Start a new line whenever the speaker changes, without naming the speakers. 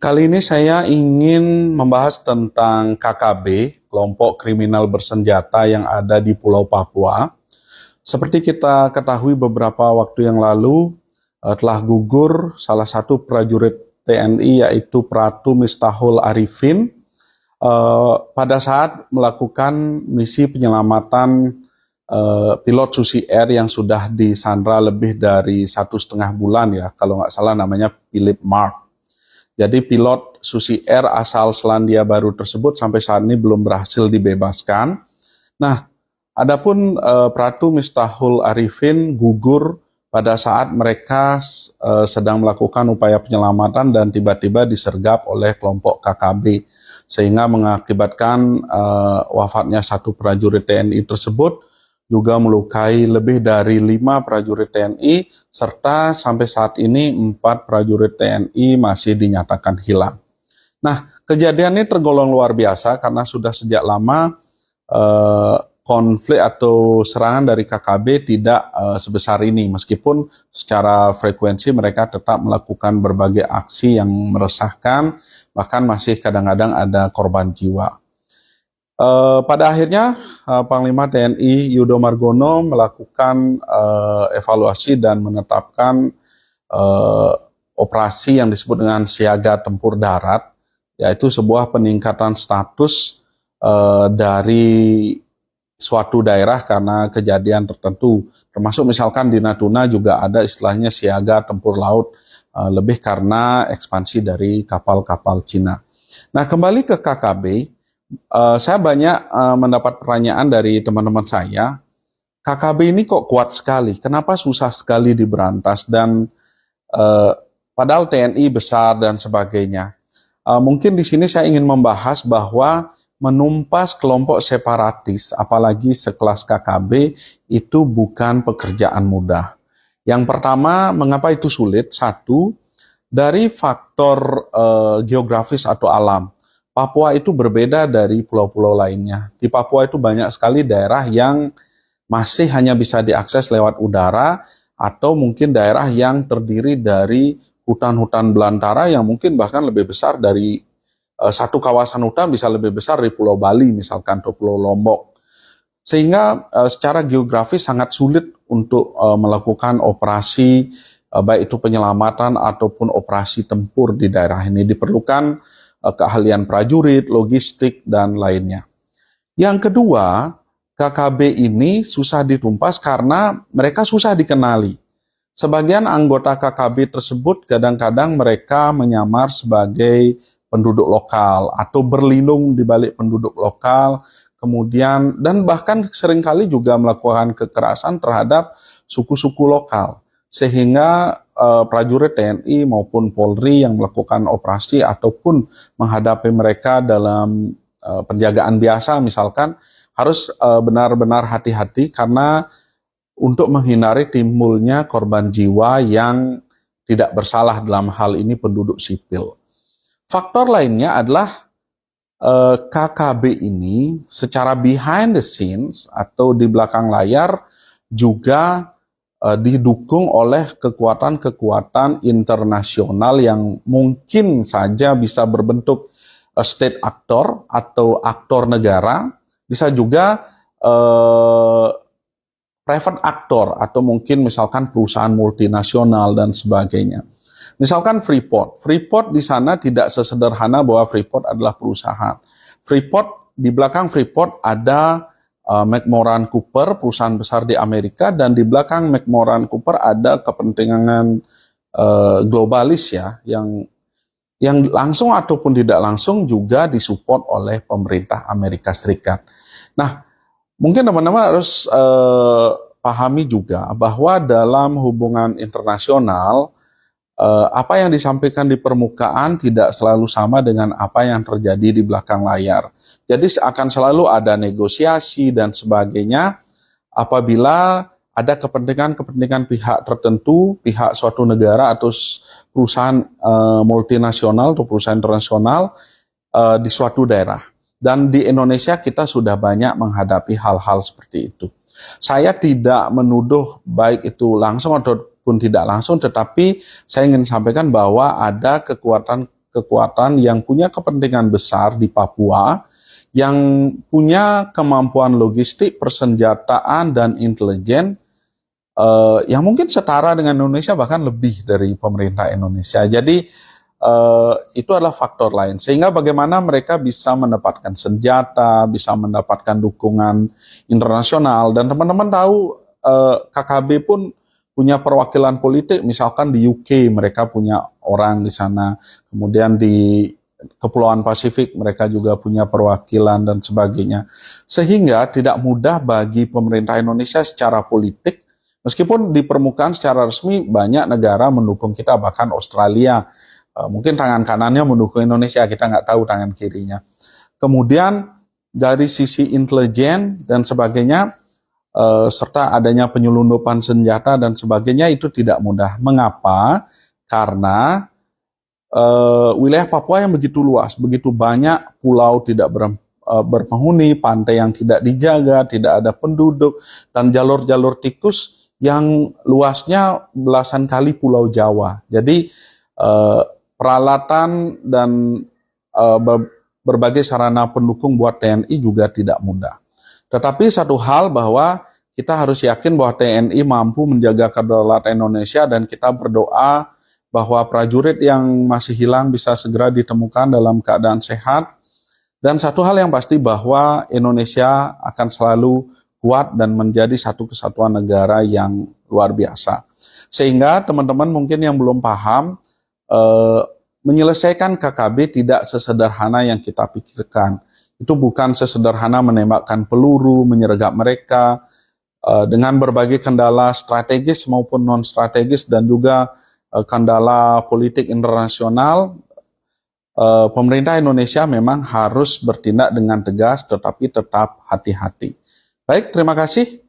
Kali ini saya ingin membahas tentang KKB, kelompok kriminal bersenjata yang ada di Pulau Papua. Seperti kita ketahui beberapa waktu yang lalu, telah gugur salah satu prajurit TNI yaitu Pratu Miftahul Arifin pada saat melakukan misi penyelamatan pilot Susi Air yang sudah disandra lebih dari 1,5 bulan ya, kalau nggak salah namanya Philip Mark. Jadi pilot Susi Air asal Selandia Baru tersebut sampai saat ini belum berhasil dibebaskan. Nah, adapun Pratu Miftahul Arifin gugur pada saat mereka sedang melakukan upaya penyelamatan dan tiba-tiba disergap oleh kelompok KKB sehingga mengakibatkan wafatnya satu prajurit TNI tersebut, juga melukai lebih dari 5 prajurit TNI, serta sampai saat ini 4 prajurit TNI masih dinyatakan hilang. Nah, kejadian ini tergolong luar biasa karena sudah sejak lama konflik atau serangan dari KKB tidak sebesar ini, meskipun secara frekuensi mereka tetap melakukan berbagai aksi yang meresahkan, bahkan masih kadang-kadang ada korban jiwa. Pada akhirnya Panglima TNI Yudo Margono melakukan evaluasi dan menetapkan operasi yang disebut dengan siaga tempur darat, yaitu sebuah peningkatan status dari suatu daerah karena kejadian tertentu, termasuk misalkan di Natuna juga ada istilahnya siaga tempur laut, lebih karena ekspansi dari kapal-kapal Cina. Nah, kembali ke KKB, saya banyak mendapat pertanyaan dari teman-teman saya, KKB ini kok kuat sekali, kenapa susah sekali diberantas, dan padahal TNI besar dan sebagainya. Mungkin di sini saya ingin membahas bahwa menumpas kelompok separatis, apalagi sekelas KKB, itu bukan pekerjaan mudah. Yang pertama, mengapa itu sulit? Satu, dari faktor geografis atau alam. Papua itu berbeda dari pulau-pulau lainnya. Di Papua itu banyak sekali daerah yang masih hanya bisa diakses lewat udara, atau mungkin daerah yang terdiri dari hutan-hutan belantara yang mungkin bahkan lebih besar dari satu kawasan hutan bisa lebih besar dari Pulau Bali misalkan, atau Pulau Lombok. Sehingga secara geografis sangat sulit untuk melakukan operasi, baik itu penyelamatan ataupun operasi tempur di daerah ini. Diperlukan keahlian prajurit, logistik, dan lainnya. Yang kedua, KKB ini susah ditumpas karena mereka susah dikenali. Sebagian anggota KKB tersebut kadang-kadang mereka menyamar sebagai penduduk lokal atau berlindung di balik penduduk lokal, kemudian dan bahkan seringkali juga melakukan kekerasan terhadap suku-suku lokal. Sehingga prajurit TNI maupun Polri yang melakukan operasi ataupun menghadapi mereka dalam penjagaan biasa misalkan, harus benar-benar hati-hati karena untuk menghindari timbulnya korban jiwa yang tidak bersalah, dalam hal ini penduduk sipil. Faktor lainnya adalah KKB ini secara behind the scenes atau di belakang layar juga didukung oleh kekuatan-kekuatan internasional yang mungkin saja bisa berbentuk state actor atau aktor negara, bisa juga private actor atau mungkin misalkan perusahaan multinasional dan sebagainya. Misalkan Freeport di sana tidak sesederhana bahwa Freeport adalah perusahaan. Di belakang Freeport ada McMoran Cooper, perusahaan besar di Amerika, dan di belakang McMoran Cooper ada kepentingan globalis ya, yang langsung ataupun tidak langsung juga disupport oleh pemerintah Amerika Serikat. Nah, mungkin teman-teman harus pahami juga bahwa dalam hubungan internasional, apa yang disampaikan di permukaan tidak selalu sama dengan apa yang terjadi di belakang layar. Jadi akan selalu ada negosiasi dan sebagainya apabila ada kepentingan pihak tertentu, pihak suatu negara atau perusahaan multinasional atau perusahaan internasional di suatu daerah. Dan di Indonesia kita sudah banyak menghadapi hal-hal seperti itu. Saya tidak menuduh baik itu langsung ataupun tidak langsung, tetapi saya ingin sampaikan bahwa ada kekuatan kekuatan yang punya kepentingan besar di Papua, yang punya kemampuan logistik, persenjataan, dan intelijen yang mungkin setara dengan Indonesia, bahkan lebih dari pemerintah Indonesia. Jadi itu adalah faktor lain. Sehingga bagaimana mereka bisa mendapatkan senjata, bisa mendapatkan dukungan internasional. Dan teman-teman tahu KKB pun punya perwakilan politik, misalkan di UK mereka punya orang di sana, kemudian di Kepulauan Pasifik mereka juga punya perwakilan dan sebagainya. Sehingga tidak mudah bagi pemerintah Indonesia secara politik, meskipun di permukaan secara resmi banyak negara mendukung kita, bahkan Australia mungkin tangan kanannya mendukung Indonesia, kita nggak tahu tangan kirinya. Kemudian dari sisi intelijen dan sebagainya, serta adanya penyelundupan senjata dan sebagainya, itu tidak mudah. Mengapa? Karena wilayah Papua yang begitu luas, begitu banyak pulau tidak berpenghuni, pantai yang tidak dijaga, tidak ada penduduk, dan jalur-jalur tikus yang luasnya belasan kali Pulau Jawa. Jadi peralatan dan berbagai sarana pendukung buat TNI juga tidak mudah. Tetapi satu hal bahwa kita harus yakin bahwa TNI mampu menjaga kedaulatan Indonesia, dan kita berdoa bahwa prajurit yang masih hilang bisa segera ditemukan dalam keadaan sehat. Dan satu hal yang pasti bahwa Indonesia akan selalu kuat dan menjadi satu kesatuan negara yang luar biasa. Sehingga teman-teman mungkin yang belum paham, menyelesaikan KKB tidak sesederhana yang kita pikirkan. Itu bukan sesederhana menembakkan peluru, menyergap mereka, dengan berbagai kendala strategis maupun non-strategis dan juga kendala politik internasional. Pemerintah Indonesia memang harus bertindak dengan tegas, tetapi tetap hati-hati. Baik, terima kasih.